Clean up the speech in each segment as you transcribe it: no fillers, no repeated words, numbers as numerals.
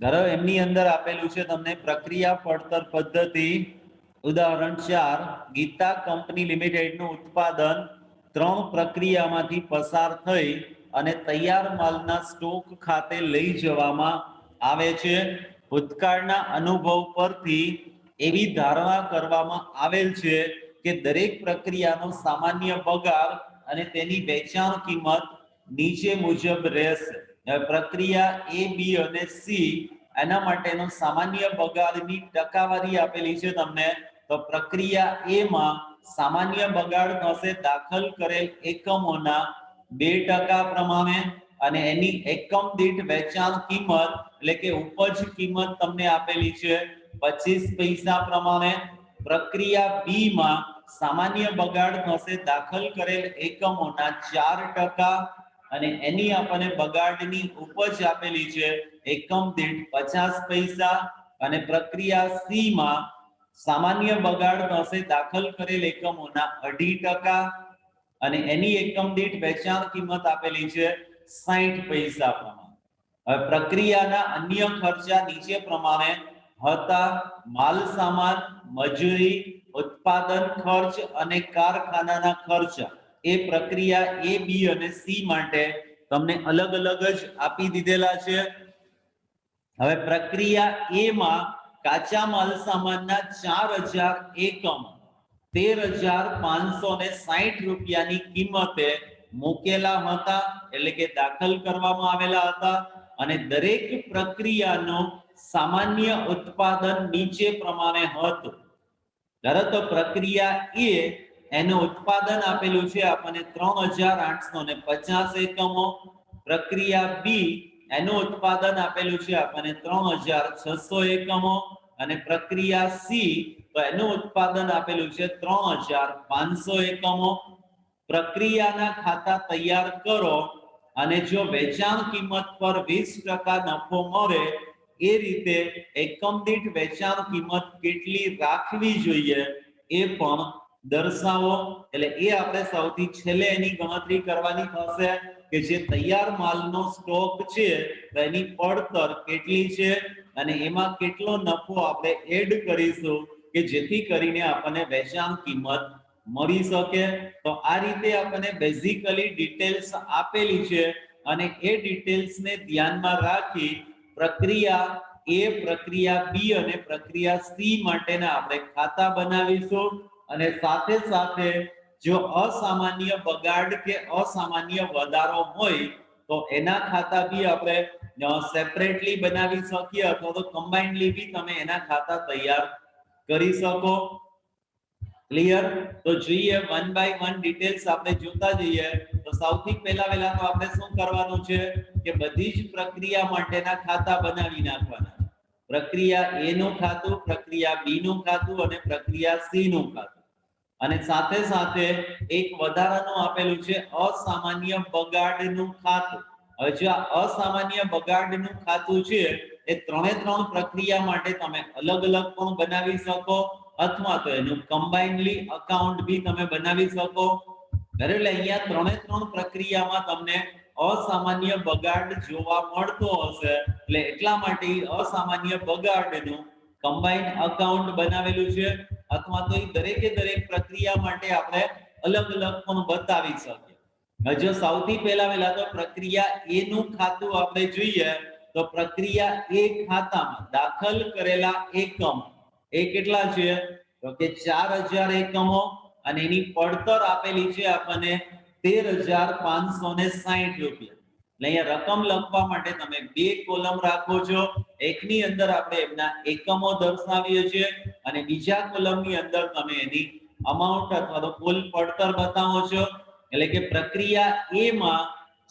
ધારો એમની અંદર આપેલું છે તમને પ્રક્રિયા પડતર પદ્ધતિ. ઉદાહરણ 4, ગીતા કંપની લિમિટેડનું ઉત્પાદન 3 પ્રક્રિયામાંથી પસાર થઈ અને તૈયાર માલના સ્ટોક ખાતે લઈ જવામાં આવે છે. ભૂતકાળના અનુભવ પરથી એવી ધારણા કરવામાં આવેલ છે કે દરેક પ્રક્રિયાનો સામાન્ય પગાર અને તેની વેચાણ કિંમત નીચે મુજબ રહેશે. પ્રક્રિયા એ, બી અને સી એના માટેનો સામાન્ય પગારની ટકાવારી આપેલી છે તમને. તો પ્રક્રિયા એ માં સામાન્ય બગાડ થશે દાખલ કરેલ એકમોના 2% પ્રમાણે અને એની એકમ દીઠ વેચાણ કિંમત એટલે કે ઉપજ કિંમત તમને આપેલી છે 25 પૈસા પ્રમાણે. પ્રક્રિયા બી માં સામાન્ય બગાડ થશે દાખલ કરેલ એકમોના 4% અને એની આપણને બગાડની ઉપજ આપેલી છે એકમ દીઠ 50 પૈસા. અને પ્રક્રિયા સી માં સામાન્ય બગાડ થશે દાખલ કરેલ એકમોના 2.5% અને એની એકમ દીઠ વેચાણ કિંમત આપેલી છે 60 પૈસા પ્રમાણે. હવે પ્રક્રિયાના અન્ય ખર્ચા નીચે પ્રમાણે હતા: માલ સામાન, મજૂરી, ઉત્પાદન ખર્ચ અને કારખાનાના ખર્ચા. એ પ્રક્રિયા એ, બી અને સી માટે તમને અલગ અલગ જ આપી દીધેલા છે. હવે પ્રક્રિયા એ માં કાચા માલ સામાનના 4000 એકમ 13,560 રૂપિયાની કિંમતે મૂકેલા હતા એટલે કે દાખલ કરવામાં આવેલા હતા. અને દરેક પ્રક્રિયાનું સામાન્ય ઉત્પાદન નીચે પ્રમાણે હતું. ધારો તો પ્રક્રિયા એ એનું ઉત્પાદન આપેલું છે આપણને 3,850 એકમો. પ્રક્રિયા બી એનું ઉત્પાદન આપેલું છે આપણને 3,600 એકમો અને પ્રક્રિયા સી તો એનું ઉત્પાદન આપેલું છે 3,500 એકમો. પ્રક્રિયાના ખાતા તૈયાર કરો અને જો વેચાણ કિંમત પર 20% નફો મળે એ રીતે એકમ દીઠ વેચાણ કિંમત કેટલી રાખવી જોઈએ એ પણ દર્શાવો. એટલે એ આપણે સૌથી છેલ્લે એની ગણતરી કરવાની થશે કે જે તૈયાર માલનો સ્ટોક છે એની પડતર કેટલી છે અને એમાં કેટલો નફો આપણે એડ કરીશું કે જેથી કરીને આપણને વેચાણ કિંમત મળી શકે. તો આ રીતે આપણને બેઝિકલી ડિટેલ્સ આપેલી છે અને એ ડિટેલ્સને ધ્યાનમાં રાખી પ્રક્રિયા એ, પ્રક્રિયા બી અને પ્રક્રિયા સી માટેના આપણે ખાતા બનાવીશું. અને સાથે સાથે જો અસામાન્ય બગાડ કે અસામાન્ય વધારો હોય તો એના ખાતા બી આપણે સેપરેટલી બનાવી શકીએ અથવા તો કમ્બાઇન્ડલી બી તમે એના ખાતા તૈયાર કરી શકો. ક્લિયર? તો જોઈએ વન બાય વન ડિટેલ્સ આપણે જોતા જઈએ. તો સૌથી પહેલા તો આપણે શું કરવાનું છે કે બધી જ પ્રક્રિયા માટેના ખાતા બનાવી નાખવાના. પ્રક્રિયા એ નું ખાતું, પ્રક્રિયા બી નું ખાતું અને પ્રક્રિયા સી નું ખાતું. અને સાથે સાથે એક વધારાનું આપેલું છે અસામાન્ય બગાડનું ખાતું. હવે જો આ અસામાન્ય બગાડનું ખાતું છે એ ત્રણે ત્રણ પ્રક્રિયા માટે તમે અલગ અલગ પણ બનાવી શકો અથવા તો એનું કમ્બાઇન્ડલી અકાઉન્ટ બી તમે બનાવી શકો. એટલે અહીંયા ત્રણે ત્રણ પ્રક્રિયામાં તમને અસામાન્ય બગાડ જોવા મળતો હશે એટલે એટલા માટે અસામાન્ય બગાડનું કમ્બાઇન્ડ અકાઉન્ટ બનાવેલું છે અથવા તો એ દરેકે દરેક પ્રક્રિયા માટે આપણે અલગ અલગ પણ બતાવી શકીએ. જો સૌથી પહેલા તો પ્રક્રિયા એ નું ખાતું આપણે જોઈએ તો પ્રક્રિયા એ ખાતામાં દાખલ કરેલા એકમ એ કેટલા છે તો કે 4,000 એકમો અને એની પડતર આપેલી છે આપણને 13,560 રૂપિયા. એટલે અહીંયા રકમ લખવા માટે તમે બે કોલમ રાખો છો. એકની અંદર આપણે એમના એકમો દર્શાવીએ છીએ અને બીજા કોલમની અંદર તમે એની અમાઉન્ટ અથવા તો કુલ પડતર બતાવો છો. એટલે કે પ્રક્રિયા એ માં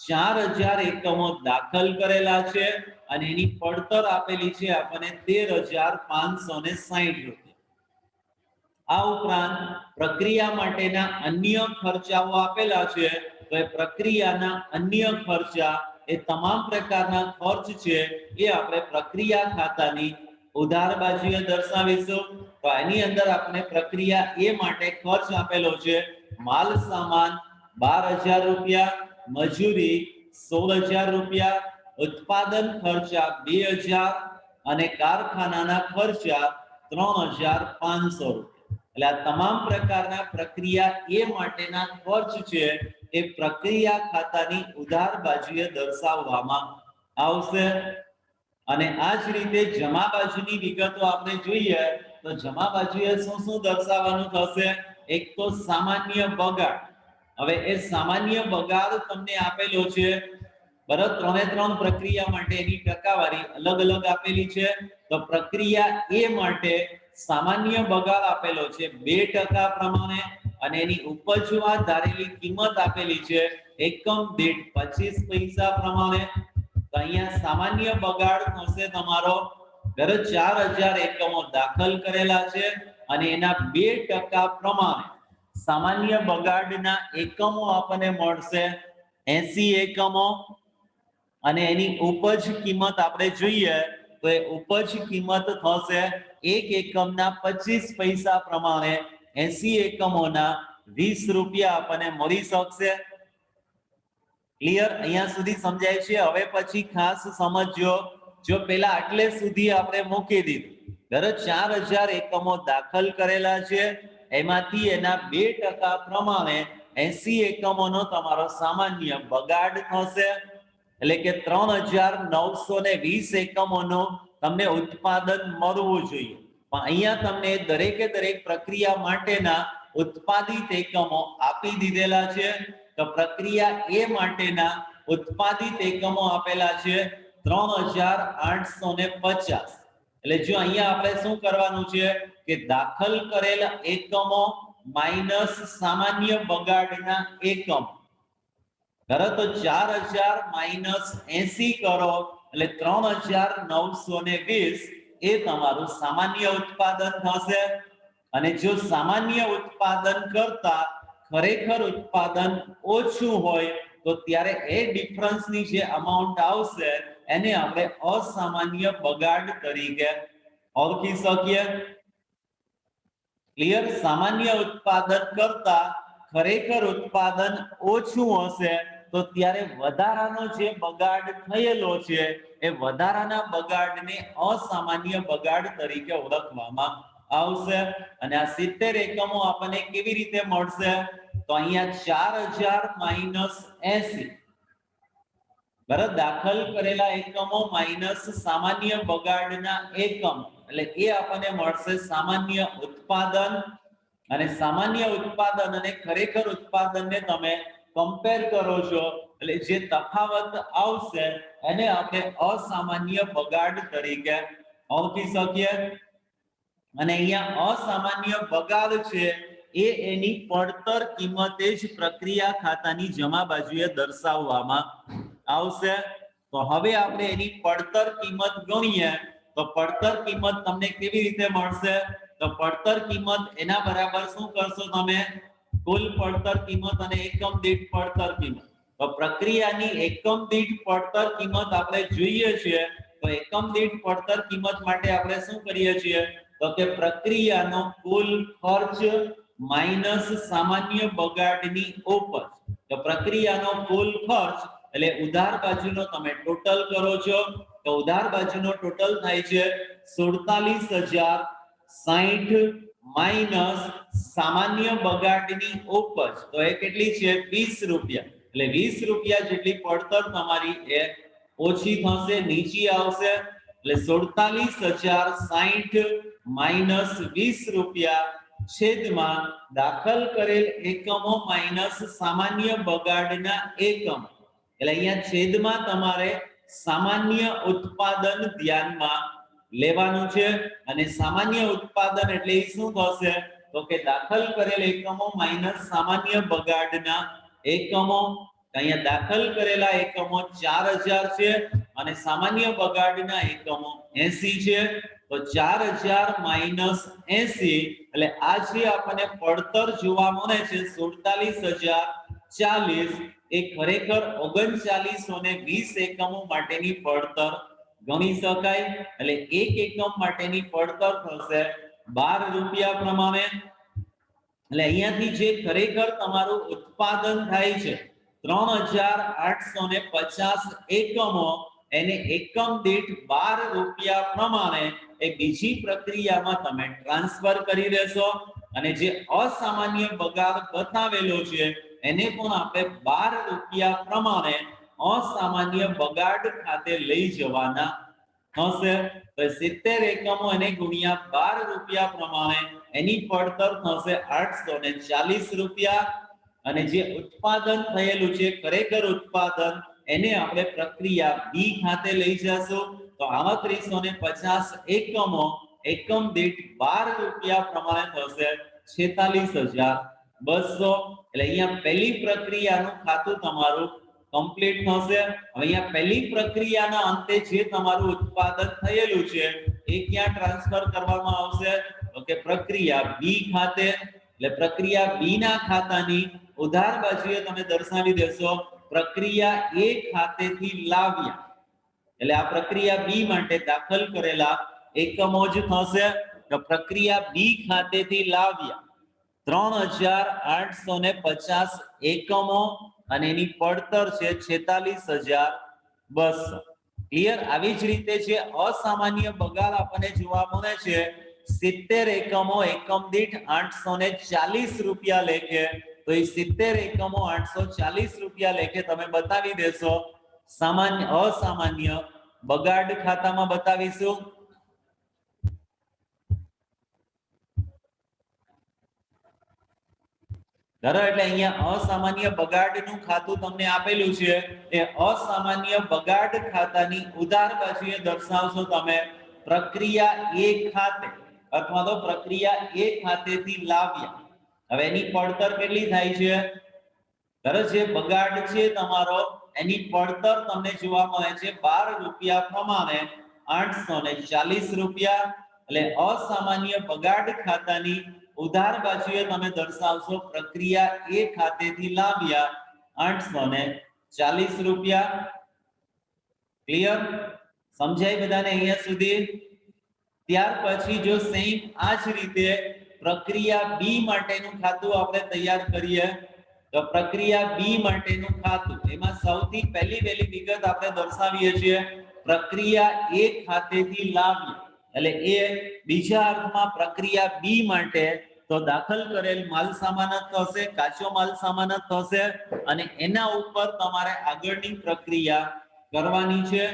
4,000 એકમો દાખલ કરેલા છે અને એની પડતર આપેલી છે આપણને 13,560 રૂપિયા. આ ઉપરાંત પ્રક્રિયા માટેના અન્ય ખર્ચાઓ આપેલા છે તો એ પ્રક્રિયાના અન્ય ખર્ચા એ તમામ પ્રકારના ખર્ચ છે એ આપણે પ્રક્રિયા ખાતાની ઉધાર બાજુએ દર્શાવીશું. તો એની અંદર આપણે પ્રક્રિયા એ માટે ખર્ચ આપેલો છે માલ સામાન 12,000 રૂપિયા, મજૂરી 16,000 રૂપિયા, ઉત્પાદન ખર્ચા 2,000 અને કારખાનાના ખર્ચા 3500 રૂપિયા. એટલે આ તમામ પ્રકારના પ્રક્રિયા એ માટેના ખર્ચ છે એ પ્રક્રિયા ખાતાની ઉધાર બાજુએ દર્શાવવામાં આવશે. અને આ જ રીતે જમા બાજુની વિગતો આપણે જોઈએ તો જમા બાજુએ શું શું દર્શાવવાનું થશે? એક તો સામાન્ય બગાડ. હવે એ સામાન્ય બગાડ તમને આપેલો છે બરાબર, 3 પ્રક્રિયા માટે એની ટકાવારી અલગ અલગ આપેલી છે. તો પ્રક્રિયા એ માટે સામાન્ય બગાડ આપેલો છે 2% પ્રમાણે અને એની ઉપજમાં ધારેલી કિંમત આપેલી છે એકમ દીઠ 25 પૈસા પ્રમાણે. તો અહીંયા સામાન્ય બગાડ થશે તમારો 4000 એકમો દાખલ કરેલા છે અને એના 2% પ્રમાણે સામાન્ય બગાડના એકમો આપણને મળશે 80 એકમો અને એની ઉપજ કિંમત આપણે જોઈએ તો એ ઉપજ કિંમત થશે એક એકમના 25 પૈસા પ્રમાણે 80 એકમોના 20 રૂપિયા આપણને મળી શકશે. ક્લિયર? અહીંયા સુધી સમજાય છે? હવે પછી ખાસ સમજો. જો પેલા આટલે સુધી આપણે મૂકી દીધું, બરાબર, 4000 એકમો દાખલ કરેલા છે, એમાંથી એના 2% પ્રમાણે 80 એકમોનો તમારો સામાન્ય બગાડ થશે. એટલે કે 3920 એકમોનું તમને ઉત્પાદન મળવું જોઈએ. પણ અહીંયા તમને દરેકે દરેક પ્રક્રિયા માટેના ઉત્પાદિત એકમો આપી દીધેલા છે. તો પ્રક્રિયા એ માટેના ઉત્પાદિત એકમો આપેલા છે 3850. એટલે જો અહીંયા આપણે શું કરવાનું છે કે દાખલ કરેલ એકમો માઈનસ સામાન્ય બગાડના એકમ, બરાબર, તો 4000 માઈનસ 80 કરો એટલે 3920 એ તમારું સામાન્ય ઉત્પાદન થશે. અને જો સામાન્ય ઉત્પાદન કરતા ખરેખર ઉત્પાદન ઓછું હોય તો ત્યારે એ ડિફરન્સની જે અમાઉન્ટ આવશે એને આપણે અસામાન્ય બગાડ તરીકે ઓળખી શકીએ. ક્લિયર? સામાન્ય ઉત્પાદન કરતા ખરેખર ઉત્પાદન ઓછું હશે તો ત્યારે વધારાનો જે બગાડ થયેલો છે એ વધારાના બગાડને અસામાન્ય બગાડ તરીકે ઓળખવામાં આવશે. અને આ 70 એકમો આપણને કેવી રીતે મળશે? તો અહીંયા 4000 માઈનસ 80, બરાબર, દાખલ કરેલા એકમો માઈનસ સામાન્ય બગાડના એકમ, એટલે એ આપણને મળશે સામાન્ય ઉત્પાદન. અને સામાન્ય ઉત્પાદન અને ખરેખર ઉત્પાદનને તમે કમ્પેર કરો છો એટલે જે તફાવત આવશે એને આપણે અસામાન્ય બગાડ તરીકે ઓળખી શકીએ. અને અહીંયા અસામાન્ય બગાડ છે એ એની પડતર કિંમતે જ પ્રક્રિયા ખાતાની જમા બાજુએ દર્શાવવામાં આવશે. તો હવે આપણે એની પડતર કિંમત ગણીએ તો પડતર કિંમત તમને કેવી રીતે મળશે? તો પડતર કિંમત એના બરાબર શું કરશો તમે? કુલ પડતર કિંમત અને એકમ દીઠ પડતર કિંમત. તો પ્રક્રિયાની એકમ દીઠ પડતર કિંમત આપણે જોઈએ છીએ તો એકમ દીઠ પડતર કિંમત માટે આપણે શું કરીએ છીએ તો કે પ્રક્રિયાનો કુલ ખર્ચ માઈનસ સામાન્ય બગાડની ઉપજ. તો પ્રક્રિયાનો કુલ ખર્ચ એટલે ઉધાર બાજુનો તમે ટોટલ કરો છો તો ઉધાર બાજુનો ટોટલ થાય છે 47060 માઈનસ સામાન્ય બગાડની ઉપજ. તો એ કેટલી છે? 20 રૂપિયા. એટલે 20 રૂપિયા જેટલી પડતર તમારી એ ઓછી થશે, નીચી આવશે. એટલે 47060 માઈનસ 20 રૂપિયા છેદમાં દાખલ કરેલ એકમો માઈનસ સામાન્ય બગાડના એકમ. એટલે અહીંયા છેદમાં તમારે સામાન્ય ઉત્પાદન ધ્યાનમાં લેવાનું છે. અને સામાન્ય ઉત્પાદન એટલે શું થશે તો કે દાખલ કરેલ એકમો માઈનસ સામાન્ય બગાડના એકમો. અહીંયા દાખલ કરેલા એકમો 4000 છે અને સામાન્ય બગાડના એકમો 80 છે. તો 4000 માઈનસ 80 એટલે આ જે આપણને પડતર જોવા મળે છે 47040 એ ખરેખર 3920 એકમો માટેની પડતર ગણી શકાય. એટલે એક એકમ માટેની પડતર થશે 12 રૂપિયા પ્રમાણે. એટલે અહીંયાથી જે ખરેખર તમારું ઉત્પાદન થાય છે 3850 એકમો એને એકમ દીઠ 12 રૂપિયા પ્રમાણે એ બીજી પ્રક્રિયામાં તમે ટ્રાન્સફર કરી દેશો અને જે અસામાન્ય બગાડ બતાવેલો છે એને પણ આપણે 12 રૂપિયા પ્રમાણે અસામાન્ય બગાડ ખાતે લઈ જવાના થશે। તો 70 એકમો એને ગુણ્યા 12 રૂપિયા પ્રમાણે એની પડતર થશે 840 રૂપિયા અને જે ઉત્પાદન થયેલું છે ખરેખર ઉત્પાદન એને આપણે પ્રક્રિયા બી ખાતે લઈ જશું તો આવા 350 એકમો એકમ દીઠ 12 રૂપિયા પ્રમાણે થશે 46,200। એટલે અહીંયા પહેલી પ્રક્રિયાનું ખાતું તમારું કમ્પ્લીટ થશે। અહીંયા પહેલી પ્રક્રિયાના અંતે જે તમારું ઉત્પાદન થયેલું છે એ ક્યાં ટ્રાન્સફર કરવામાં આવશે તો કે પ્રક્રિયા બી ખાતે। એટલે પ્રક્રિયા બી ના ખાતાની ઉધાર બાજુએ તમે દર્શાવી દેશો પ્રક્રિયા એ ખાતેથી લાવ્યા એટલે આ પ્રક્રિયા બી માટે દાખલ કરેલા એકમો જ થશે તો પ્રક્રિયા બી ખાતેથી લાવ્યા 3,850 એકમો અને એની પડતર છે 46,200। ક્લિયર। આવી જ રીતે જે અસામાન્ય બગાડ આપણને જોવા મળે છે 70 એકમો એકમ દીઠ 840 રૂપિયા લેખે તો એ 70 એકમો 840 રૂપિયા લેખે તમે બતાવી દેશો સામાન્ય અસામાન્ય બગાડ ખાતામાં બતાવીશું। ધરો એટલે અહીંયા અસામાન્ય બગાડનું ખાતું તમને આપેલું છે એ અસામાન્ય બગાડ ખાતાની ઉધાર બાજુએ દર્શાવશો તમે પ્રક્રિયા એ ખાતે અથવા તો પ્રક્રિયા એ ખાતેથી લાવ્યા। હવે એની પડતર કેટલી થાય છે ધરો જે બગાડ છે તમારો એની પડતર તમને જોવા મળે છે 12 રૂપિયા પ્રમાણે 840 રૂપિયા। એટલે અસામાન્ય બગાડ ખાતાની ઉધાર બાજુએ તમે દર્શાવશો પ્રક્રિયા એ ખાતેથી લાવ્યા 840 રૂપિયા। ક્લિયર। સમજાય બધાને અહીંયા સુધી। ત્યાર પછી જો સેમ આ જ રીતે પ્રક્રિયા બી માટેનું ખાતું આપણે તૈયાર કરીએ તો પ્રક્રિયા બી માટેનું ખાતું એમાં સૌથી પહેલી વિગત આપણે દર્શાવીએ છીએ પ્રક્રિયા એ ખાતેથી લાવ્યા એટલે એ બીજા અર્થમાં પ્રક્રિયા બી માટે તો દાખલ કરેલ માલ સામાન થશે કાચો માલ સામાન થશે અને એના ઉપર તમારે આગળની પ્રક્રિયા કરવાની છે।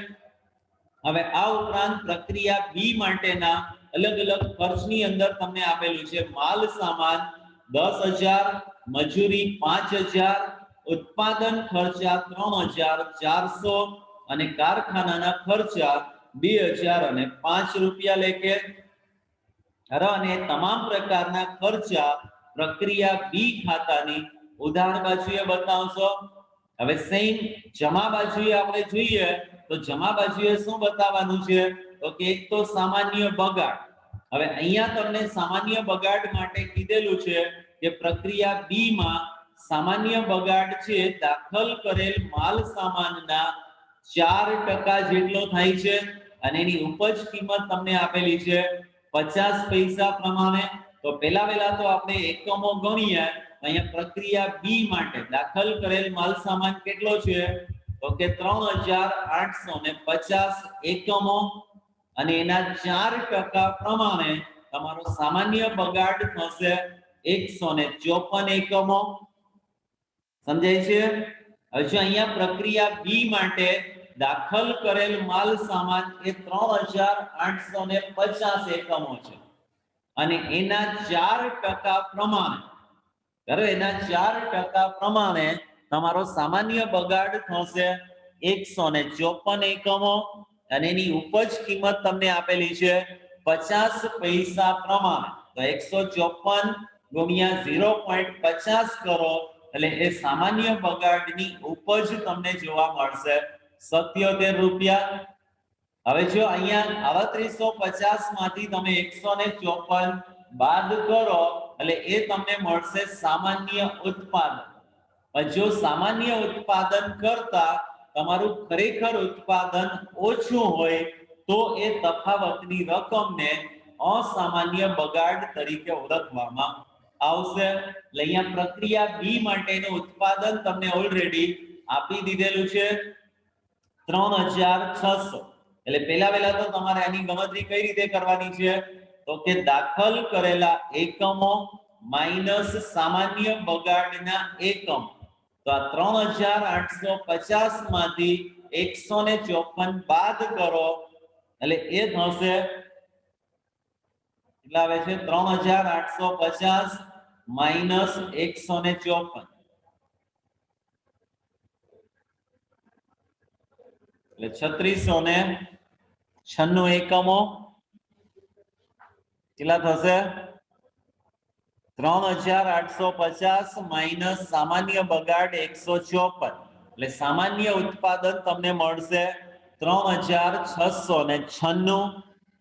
હવે આ ઉપરાંત પ્રક્રિયા બી માટેના અલગ અલગ ખર્ચની અંદર તમને આપેલું છે માલ સામાન 10,000 મજૂરી 5,000 ઉત્પાદન ખર્ચા 3,400 અને કારખાનાના ખર્ચા 2,005 રૂપિયા લેખે। અને તમામ પ્રકારના ખર્ચા પ્રક્રિયા બી ખાતાની ઉધાર બાજુએ બતાવશો। હવે સેમ જમા બાજુએ આપણે જોઈએ તો જમા બાજુએ શું બતાવવાનું છે તો કે એક તો સામાન્ય બગાડ। હવે અહીંયા તમને સામાન્ય બગાડ માટે કીધેલું છે કે પ્રક્રિયા બી માં સામાન્ય બગાડ છે દાખલ કરેલ માલ સામાનના 4% જેટલો થાય છે અને એની ઉપજ કિંમત તમને આપેલી છે 50 પૈસા પ્રમાણે। તો પહેલા તો આપણે એકમો ગણીએ અહીંયા પ્રક્રિયા બી માટે દાખલ કરેલ માલ સામાન કેટલો છે તો કે 3,850 એકમો અને એના 4% પ્રમાણે તમારો સામાન્ય બગાડ થશે 154 એકમો। સમજાય છે। હવે જો અહીંયા પ્રક્રિયા બી માટે દાખલ કરેલ માલ સામાન એ 3,850 એકમો છે અને એના 4% પ્રમાણે એના 4% પ્રમાણે તમારો સામાન્ય બગાડ થશે 154 એકમો અને એની ઉપજ કિંમત તમને આપેલી છે 50 પૈસા પ્રમાણે તો 154 ગુણ્યા 0.50 કરો એટલે એ સામાન્ય બગાડની ઉપજ તમને જોવા મળશે 77 રૂપિયા। હવે જો અહીંયા આવા 350 માંથી તમે 154 બાદ કરો એટલે એ તમને મળશે સામાન્ય ઉત્પાદન। જો સામાન્ય ઉત્પાદન કરતા તમારું ખરેખર ઉત્પાદન ઓછું હોય તો એ તફાવતની રકમને અસામાન્ય બગાડ તરીકે ઓળખવામાં આવશે। એટલે અહીંયા પ્રક્રિયા બી માટેનું ઉત્પાદન તમને ઓલરેડી આપી દીધેલું છે 3600 એટલે પહેલા તો તમારે આની ગણતરી કઈ રીતે કરવાની છે તો કે દાખલ કરેલા એકમો માઈનસ સામાન્ય બગાડના એકમ તો આ 3850 માંથી 154 બાદ કરો એટલે એ થશે કેટલા આવે છે 3850 માઈનસ 154 એટલે 3696 એકમો કેટલા થશે 3850 માઈનસ સામાન્ય બગાડ 154 એટલે સામાન્ય ઉત્પાદન તમને મળશે 3696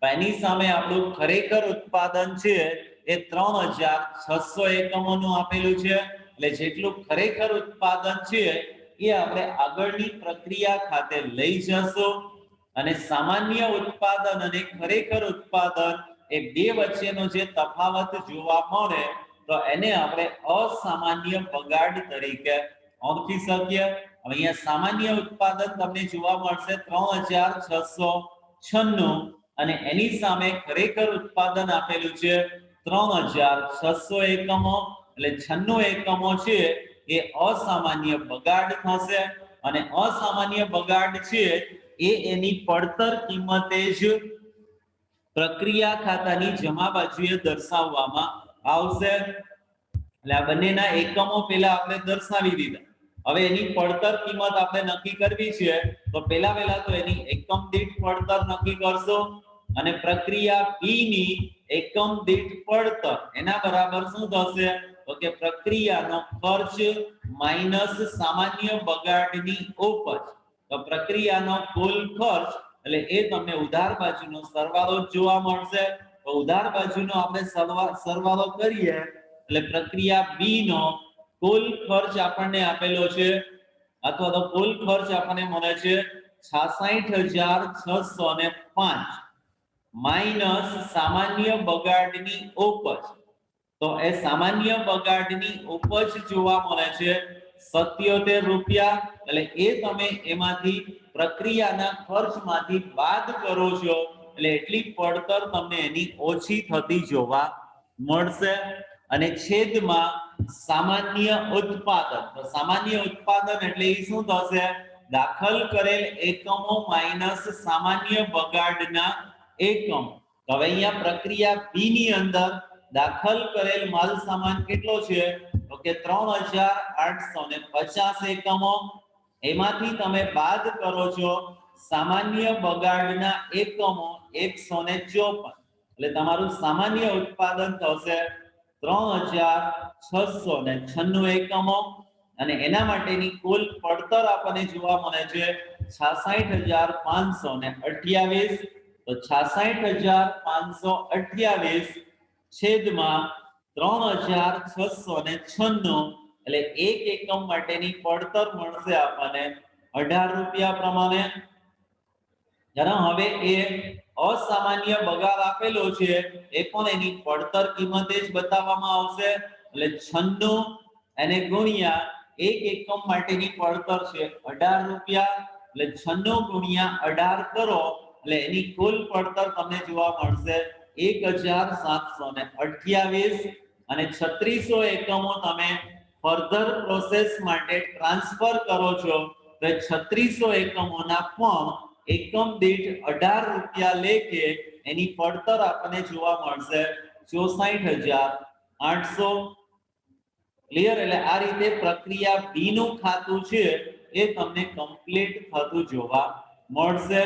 એની સામે આપણું ખરેખર ઉત્પાદન છે એ 3600 એકમોનું આપેલું છે એટલે જેટલું ખરેખર ઉત્પાદન છે એ આપણે આગળની પ્રક્રિયા ખાતે લઈ જશું અને સામાન્ય ઉત્પાદન અને ખરેખર ઉત્પાદન એ બે વચ્ચેનો જે તફાવત જોવા મળે તો એને આપણે અસામાન્ય બગાડ તરીકે ઓળખી શકીએ અહીંયા સામાન્ય ઉત્પાદન તમને જોવા મળશે 3696 અને એની સામે ખરેખર ઉત્પાદન આપેલું છે 3600 એકમો એટલે 96 એકમો છે એ અસામાન્ય બગાડ થશે અને અસામાન્ય બગાડ છે એ એની પડતર કિંમતે જ પ્રક્રિયા ખાતાની જમા બાજુએ દર્શાવવામાં આવશે એટલે આ બંનેના એકમો પહેલા આપણે દર્શાવી દીધા હવે એની પડતર કિંમત આપણે નક્કી કરવી છે તો પહેલા તો એની એકમ દીઠ પડતર નક્કી કરશો અને પ્રક્રિયા બી ની એકમ દીઠ પડતર એના બરાબર શું થશે તો કે પ્રક્રિયાનો ખર્ચ માઈનસ સામાન્ય બગાડની ઉપજ તો પ્રક્રિયાનો કુલ ખર્ચ એટલે એ તમને ઉધાર બાજુનો સરવાળો જોવા મળશે તો ઉધાર બાજુનો આપણે સરવાળો કરીએ એટલે પ્રક્રિયા બી નો કુલ ખર્ચ આપણને આપેલો છે અથવા તો કુલ ખર્ચ આપણને મળે છે 66605 માઈનસ સામાન્ય બગાડની ઉપજ તો એ સામાન્ય બગાડની ઉપજ જોવા મળે છે 77 રૂપિયા એટલે એ તમે એમાંથી પ્રક્રિયાના ખર્ચમાંથી બાદ કરો છો એટલે એટલી પડતર તમને એની ઓછી થતી જોવા મળશે અને છેદમાં સામાન્ય ઉત્પાદન તો સામાન્ય ઉત્પાદન એટલે એ શું થશે દાખલ કરેલ એકમો માઈનસ સામાન્ય બગાડના એકમ તો હવે અહીંયા પ્રક્રિયા બી ની અંદર દાખલ કરેલ માલ સામાન કેટલો છે તો કે 3850 એકમો એમાંથી તમે બાદ કરો છો સામાન્ય બગાડના એકમો 154 એટલે તમારું સામાન્ય ઉત્પાદન થશે 3696 એકમો અને એના માટેની કુલ પડતર આપણને જોવા મળે છે 66528 તો 66528 છેદમાં 3696 એટલે એક એકમ માટેની પડતર મળશે આપણને 18 રૂપિયા પ્રમાણે હવે એ અસામાન્ય બગાડ આપેલો છે એ પણ એની પડતર કિંમતે જ બતાવવામાં આવશે એટલે 96 એને ગુણ્યા એક એકમ માટેની પડતર છે 18 રૂપિયા એટલે 96 ગુણ્યા 18 કરો એટલે એની કુલ પડતર તમને જોવા મળશે 1728 અને 3600 એકમો તમે ફર્ધર પ્રોસેસ માટે ટ્રાન્સફર કરો છો તો 3600 એકમોના પણ એકમ દીઠ 18 રૂપિયા લેખે એની પડતર આપણને જોવા મળશે 64800 ક્લિયર એટલે આ રીતે પ્રક્રિયા બી નું ખાતું છે એ તમને કમ્પ્લીટ થતું જોવા મળશે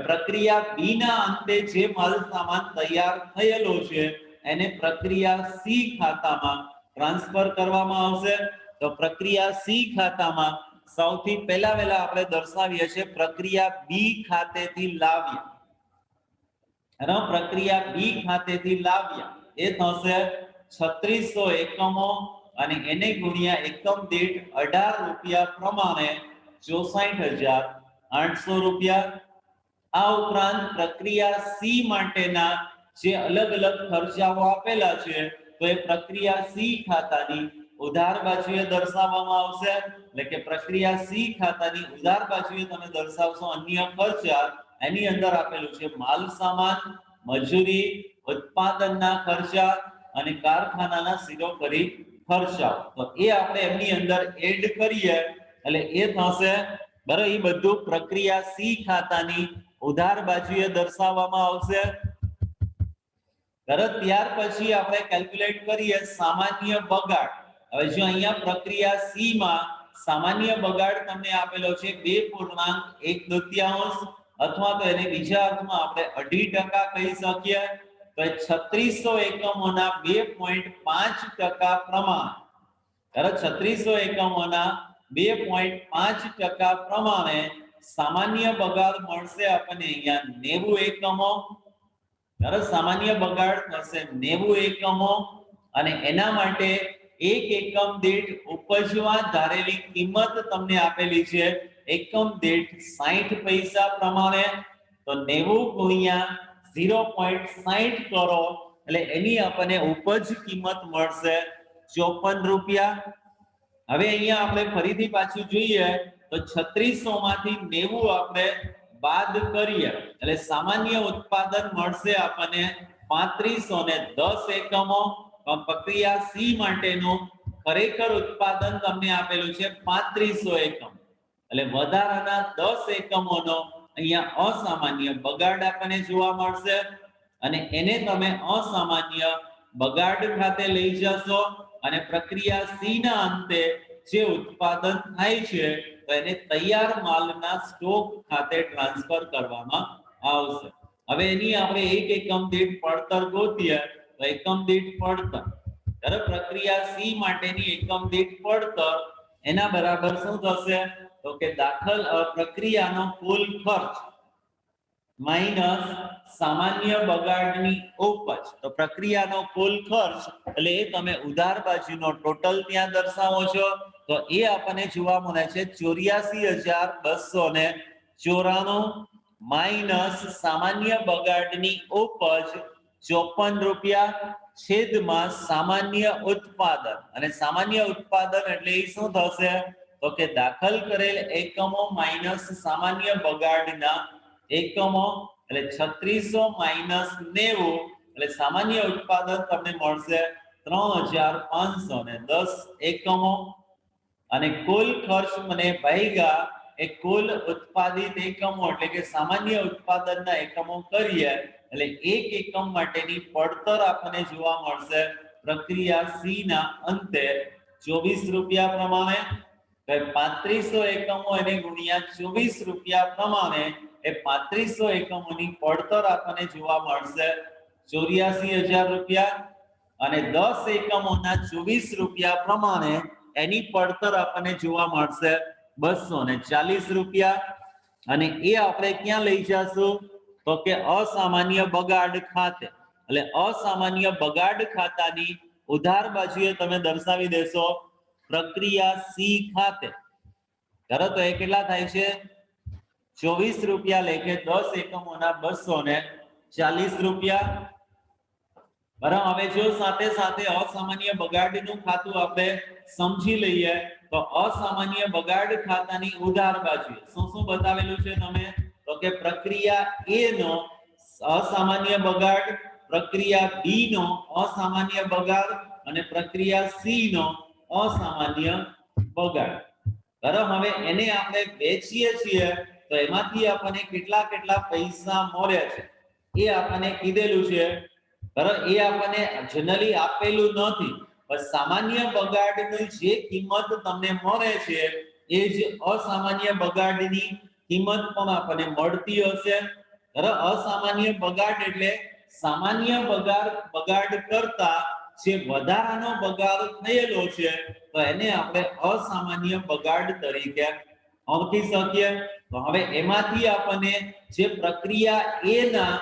પ્રક્રિયા બી ના અંતે જે માલ સામાન તૈયાર થયેલો છે એને પ્રક્રિયા સી ખાતામાં ટ્રાન્સફર કરવામાં આવશે તો પ્રક્રિયા સી ખાતામાં સૌથી પહેલા આપણે દર્શાવીએ છીએ પ્રક્રિયા બી ખાતેથી લાવ્યા પ્રક્રિયા બી ખાતેથી લાવ્યા એ થશે 3600 એકમો અને એને ગુણ્યા એકમ દીઠ 18 રૂપિયા પ્રમાણે 64800 રૂપિયા આ ઉપરાંત પ્રક્રિયા સી માટેના જે અલગ અલગ ખર્ચાઓ આપેલા છે તો એ પ્રક્રિયા સી ખાતાની ઉધાર બાજુએ દર્શાવવામાં આવશે, એટલે કે પ્રક્રિયા સી ખાતાની ઉધાર બાજુએ તમે દર્શાવશો અન્ય ખર્ચા. એની અંદર આપેલું છે માલ સામાન, મજૂરી, ઉત્પાદનના ખર્ચા અને કારખાનાના શિરોપરી ખર્ચાઓ. તો એ આપણે એમની અંદર એડ કરીએ એટલે એ થશે બરાબર. એ બધું પ્રક્રિયા સી ખાતાની ઉધાર બાજુએ દર્શાવવામાં આવશે. તરત ત્યાર પછી આપણે કેલ્ક્યુલેટ કરીએ સામાન્ય બગાડ. હવે જો અહીંયા પ્રક્રિયા સી માં સામાન્ય બગાડ તમને આપેલો છે 2.1 અથવા તો એને બીજા અર્થમાં આપણે 2.5% કહી શકીએ. તો 3600 એકમોના 2.5% પ્રમાણે, બરાબર, 3600 એકમોના 2.5% પ્રમાણે સામાન્ય બગાડ મળશે આપણને અહીંયા 90 એકમો. સામાન્ય બગાડ થશે 90 એકમો અને એના માટે એક એકમ દીઠ ઉપજવા ધારેલી કિંમત તમને આપેલી છે એકમ દીઠ 60 પૈસા પ્રમાણે. તો 90 ગુણ્યા 0.60 કરો એટલે એની આપણને ઉપજ કિંમત મળશે 54 રૂપિયા. હવે અહીંયા આપણે ફરીથી પાછું જોઈએ તો 3600 માંથી 90 આપણે બાદ કરીએ એટલે સામાન્ય ઉત્પાદન મળશે આપણને 3510 એકમો. પ્રક્રિયા સી માટેનું ખરેખર ઉત્પાદન તમને આપેલું છે 3500 એકમ, એટલે વધારાના 10 એકમોનો અહીંયા અસામાન્ય બગાડ આપણને જોવા મળશે અને એને તમે અસામાન્ય બગાડ ખાતે લઈ જશો અને પ્રક્રિયા સી ના અંતે જે ઉત્પાદન થાય છે તો એને તૈયાર માલના સ્ટોક ખાતે ટ્રાન્સફર કરવામાં આવશે. હવે એની આપણે એક એકમ દીઠ પડતર ગોતીએ તો એકમ દીઠ પડતર, ત્યારે પ્રક્રિયા સી માટેની એકમ દીઠ પડતર એના બરાબર શું થશે તો કે દાખલ પ્રક્રિયાનો કુલ ખર્ચ માઈનસ સામાન્ય બગાડની ઉપજ. તો પ્રક્રિયાનો કુલ ખર્ચ એટલે એ તમે ઉધાર બાજુનો ટોટલ ત્યાં દર્શાવો છો તો એ આપણને જોવા મળે છે 84,294 માઈનસ સામાન્ય બગાડની ઉપજ 54 રૂપિયા છેદમાં સામાન્ય ઉત્પાદન. અને સામાન્ય ઉત્પાદન એટલે એ શું થશે તો કે દાખલ કરેલ એકમો માઈનસ સામાન્ય બગાડના એકમો એટલે 3600 માઈનસ 90 એટલે સામાન્ય ઉત્પાદન તમને મળશે 3510 એકમો અને કુલ ખર્ચ મને ભાગ્યા એ કુલ ઉત્પાદિત એકમો એટલે કે સામાન્ય ઉત્પાદનના એકમો કરીએ એટલે એક એકમ માટેની પડતર આપણને જોવા મળશે પ્રક્રિયા સી ના અંતે 24 રૂપિયા પ્રમાણે. 3500 એકમો એને ગુણ્યા 24 રૂપિયા પ્રમાણે એ 3500 એકમોની પડતર આપણને જોવા મળશે 84,000 રૂપિયા અને 10 એકમોના 24 રૂપિયા પ્રમાણે એની પડતર આપણને જોવા મળશે 240 રૂપિયા. અને એ આપણે ક્યાં લઈ જશું તો કે અસામાન્ય બગાડ ખાતે. એટલે અસામાન્ય બગાડ ખાતાની ઉધાર બાજુએ તમે દર્શાવી દેશો પ્રક્રિયા સી ખાતે. તો એ કેટલા થાય છે 24 રૂપિયા લેખે 10 એકમોના 240 રૂપિયા. બરાબર. હવે જો સાથે સાથે અસામાન્ય બગાડનું ખાતું આપણે સમજી લઈએ તો અસામાન્ય બગાડ ખાતાની ઉધાર બાજુએ શું શું બતાવેલું છે તમે તો કે પ્રક્રિયા એ નો અસામાન્ય બગાડ, પ્રક્રિયા બી નો અસામાન્ય બગાડ અને પ્રક્રિયા સી નો અસામાન્ય બગાડ. બરાબર. હવે એને આપણે વેચીએ છીએ તો એમાંથી આપણને કેટલા કેટલા પૈસા મળે છે એ આપણને કીધેલું છે. બરાબર. એ આપણને જનરલી આપેલું નથી પણ સામાન્ય બગાડની જે કિંમત તમને મળે છે એ જ અસામાન્ય બગાડની કિંમત પણ આપણને મળતી હશે. બરાબર. અસામાન્ય બગાડ એટલે સામાન્ય બગાડ કરતા જે વધારાનો બગાડ થયેલો છે તો એને આપણે અસામાન્ય બગાડ તરીકે ઓળખી શકીએ. તો હવે એમાંથી આપણને જે પ્રક્રિયા એ ના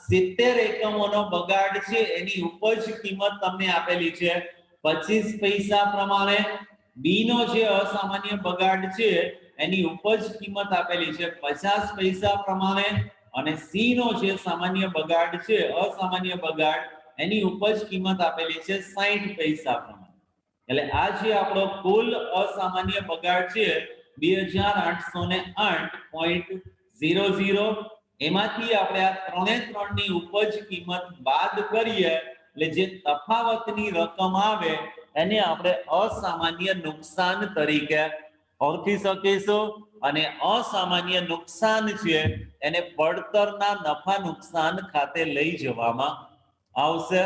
70 એકમોનો બગાડ છે એની ઉપજ કિંમત તમને આપેલી છે 25 પૈસા પ્રમાણે. બી નો જે અસામાન્ય બગાડ છે એની ઉપજ કિંમત આપેલી છે 50 પૈસા પ્રમાણે અને સી નો જે સામાન્ય બગાડ છે અસામાન્ય બગાડ એની ઉપજ કિંમત આપેલી છે 60 પૈસા પ્રમાણે. એટલે આ જે આપણો કુલ અસામાન્ય બગાડ છે 2808.00, એમાંથી આપણે આ ત્રણે ત્રણની ઉપજ કિંમત બાદ કરીએ એટલે જે તફાવતની રકમ આવે એને આપણે અસામાન્ય નુકસાન તરીકે ઓળખી શકીશું અને અસામાન્ય નુકસાન છે એને પડતરના નફા નુકસાન ખાતે લઈ જવામાં આવશે.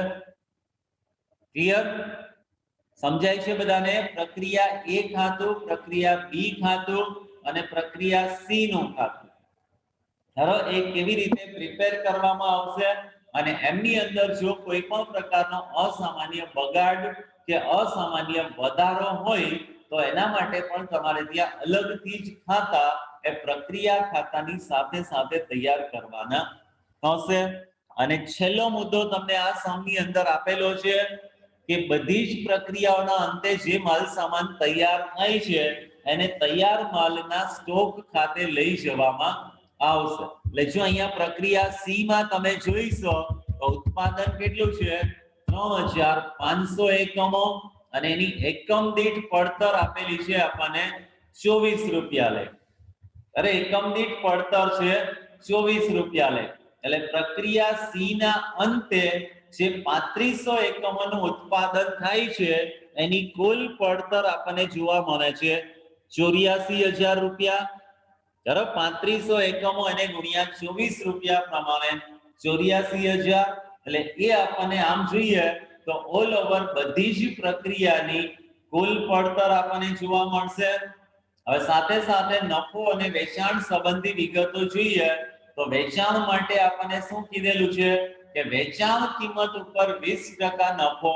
ક્લિયર? સમજાય છે બધાને? પ્રક્રિયા A ખાતું, પ્રક્રિયા B ખાતું અને પ્રક્રિયા C નું ખાતું ધારો એ કેવી રીતે પ્રિપેર કરવામાં આવશે અને એમની અંદર જો કોઈ પણ પ્રકારનો અસામાન્ય બગાડ કે અસામાન્ય વધારો હોય તો એના માટે પણ તમારે ત્યાં અલગથી જ ખાતા એ પ્રક્રિયા ખાતાની સાથે સાથે તૈયાર કરવાના થશે. અને છેલ્લો મુદ્દો તમને આ સમની અંદર આપેલો છે કે બધી જ પ્રક્રિયાઓના અંતે જે માલ સામાન તૈયાર થાય છે એને તૈયાર માલના સ્ટોક ખાતે લઈ જવામાં આવશે. એટલે જો અહીંયા પ્રક્રિયા C માં તમે જોઈશો તો ઉત્પાદન કેટલું છે 3500 એકમો અને એની એકમ દીઠ પડતર આપેલી છે આપણને 24 રૂપિયા લે. અરે એકમ દીઠ પડતર છે 24 રૂપિયા લે. એટલે પ્રક્રિયા C ના અંતે જે 3500 એકમોનું ઉત્પાદન થાય છે એની કુલ પડતર આપણને જોવા મળે છે 84000 રૂપિયા. ધારો 3500 એકમો એને ગુણ્યા 24 રૂપિયા પ્રમાણે 84000 એટલે એ આપણને આમ જોઈએ તો ઓલ ઓવર બધી જ પ્રક્રિયાની કુલ પડતર આપણને જોવા મળશે. હવે સાથે સાથે નફો અને વેચાણ સંબંધી વિગતો જોઈએ તો વેચાણ માટે આપણને શું કીધેલું છે કે વેચાણ કિંમત ઉપર 20% નફો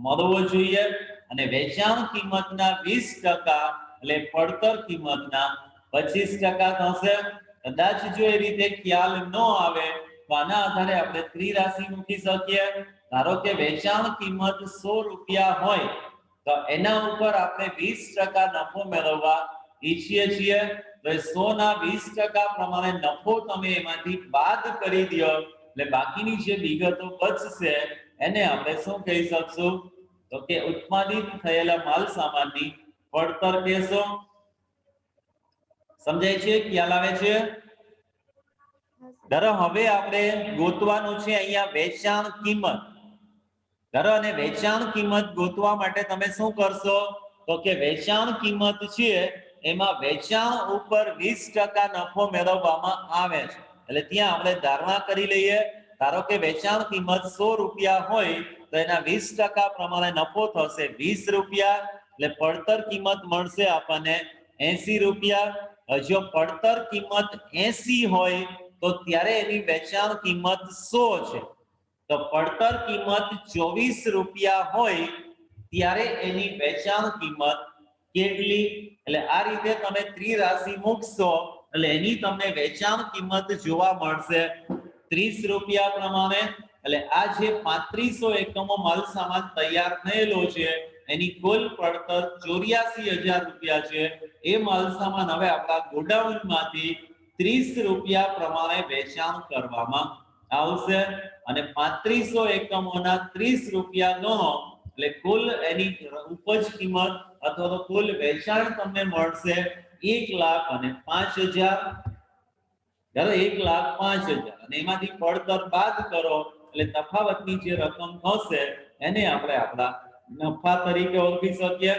મળવો જોઈએ અને વેચાણ કિંમતના 20% એટલે પડતર કિંમતના 25% થશે. કદાચ જો એ રીતે ખ્યાલ ન આવે તો આના આધારે આપણે ત્રિરાશિ મૂકી શકીએ. ધારો કે વેચાણ કિંમત 100 રૂપિયા હોય તો એના ઉપર આપણે 20% નફો મેળવવા ઈચ્છીએ છીએ તો 100 ના 20% પ્રમાણે નફો તમે એમાંથી બાદ કરી દો એટલે બાકીની જે વિગતો બચશે એને આપણે શું કહી શકશું તો કે ઉત્પાદિત થયેલા માલ સામાનની પડતર કહેશો. સમજાય છે? ખ્યાલ આવે છે? ધારો હવે આપણે ગોતવાનું છે અહીંયા વેચાણ કિંમત. ધારો અને વેચાણ કિંમત ગોતવા માટે તમે શું કરશો તો કે વેચાણ કિંમત છે એમાં વેચાણ ઉપર 20% નફો મેળવવામાં આવે છે એટલે ત્યાં આપણે ધારણા કરી લઈએ. ધારો કે વેચાણ કિંમત 100 રૂપિયા હોય તો એના 20% પ્રમાણે નફો થશે 20 રૂપિયા એટલે પડતર કિંમત મળશે આપણને 80 રૂપિયા. જો પડતર કિંમત 80 હોય તો ત્યારે એની વેચાણ કિંમત 100 છે તો પડતર કિંમત 24 રૂપિયા હોય ત્યારે એની વેચાણ કિંમત કેટલી? એટલે આ રીતે તમે ત્રિરાશિ મૂકશો એટલે એની તમને વેચાણ કિંમત જોવા મળશે 30 રૂપિયા પ્રમાણે. એટલે આ જે 3500 એકમો માલ સામાન તૈયાર થયેલો છે એની કુલ પડતર 84000 રૂપિયા છે. એ માલ સામાન હવે આપણા ગોડાઉનમાંથી 30 રૂપિયા પ્રમાણે વેચાણ કરવામાં આવશે અને 3500 એકમોના 30 રૂપિયા ગણો એટલે કુલ એની ઉપજ કિંમત અથવા તો કુલ વેચાણ તમને મળશે 1,05,000. ધારો 1,05,000 અને એમાંથી પડતર બાદ કરો એટલે તફાવતની જે રકમ થશે એને આપણે આપણા નફા તરીકે ઓળખી શકીએ.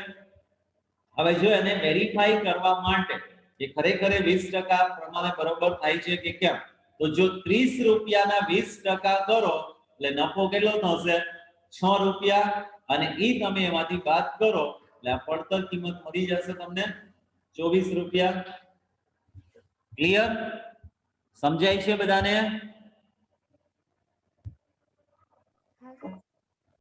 હવે જો એને વેરીફાઈ કરવા માટે કે ખરેખર 20% પ્રમાણે બરોબર થાય છે કે કેમ તો જો 30 રૂપિયાના 20% કરો એટલે નફો કેટલો થશે 6 રૂપિયા અને ઈ તમે એમાંથી બાદ કરો એટલે આ પડતર કિંમત મળી જશે તમને 24 રૂપિયા. ક્લિયર? સમજાય છે બધાને?